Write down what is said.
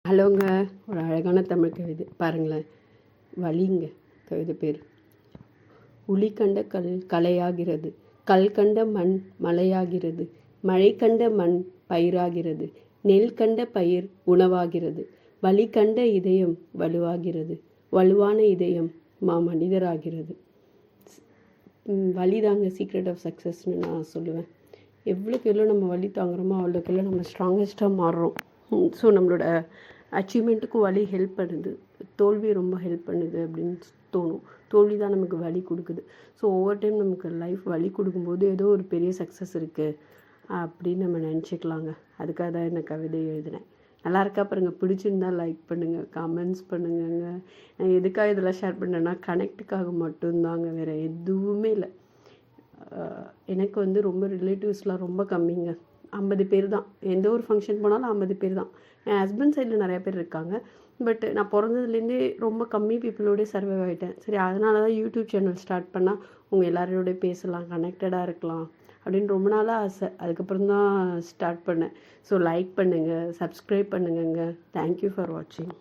ஹலோங்க. ஒரு அழகான தமிழ் கவிதை பாருங்களேன். வலிங்க கவிதை பேர். உளி கண்ட கலையாகிறது, கல் கண்ட மண் மலையாகிறது, மழை கண்ட மண் பயிராகிறது, நெல் கண்ட பயிர் உணவாகிறது, வலி கண்ட இதயம் வலுவாகிறது, வலுவான இதயம் மனிதராகிறது. வலி தாங்க சீக்ரெட் ஆஃப் சக்ஸஸ்ன்னு நான் சொல்லுவேன். எவ்வளோக்கு எவ்வளோ நம்ம வலி தாங்குறோமோ அவ்வளோக்கு எவ்வளோ நம்ம ஸ்ட்ராங்கஸ்ட்டாக மாறுறோம். ஸோ நம்மளோட அச்சீவ்மெண்ட்டுக்கும் வலி ஹெல்ப் பண்ணுது, தோல்வி ரொம்ப ஹெல்ப் பண்ணுது அப்படின்னு தோணும். தோல்வி தான் நமக்கு வலி கொடுக்குது. ஸோ ஒவ்வொரு டைம் நமக்கு லைஃப் வலி கொடுக்கும்போது ஏதோ ஒரு பெரிய சக்ஸஸ் இருக்குது அப்படின்னு நம்ம நினச்சிக்கலாங்க. அதுக்காக தான் இந்த கவிதை எழுதினேன். நல்லா இருக்கா பாருங்கள். பிடிச்சிருந்தா லைக் பண்ணுங்கள், கமெண்ட்ஸ் பண்ணுங்கங்க. நான் எதுக்காக இதெல்லாம் ஷேர் பண்ணேன்னா கனெக்டுக்காக மட்டும்தாங்க, வேறு எதுவுமே இல்லை. எனக்கு வந்து ரொம்ப ரிலேட்டிவ்ஸ்லாம் ரொம்ப கம்மிங்க. 50 பேர் தான். எந்த ஒரு ஃபங்க்ஷன் போனாலும் 50 பேர் தான். என் ஹஸ்பண்ட் சைடில் நிறையா பேர் இருக்காங்க. பட் நான் பிறந்ததுலேருந்தே ரொம்ப கம்மி பீப்புளோடய சர்வைவ் ஆகிட்டேன். சரி, அதனால தான் யூடியூப் சேனல் ஸ்டார்ட் பண்ணால் உங்கள் எல்லாரோடய பேசலாம், கனெக்டடாக இருக்கலாம் அப்படின்னு ரொம்ப நாளாக ஆசை. அதுக்கப்புறம் தான் ஸ்டார்ட் பண்ணேன். ஸோ லைக் பண்ணுங்கள், சப்ஸ்கிரைப் பண்ணுங்கங்க. தேங்க்யூ ஃபார் வாட்சிங்.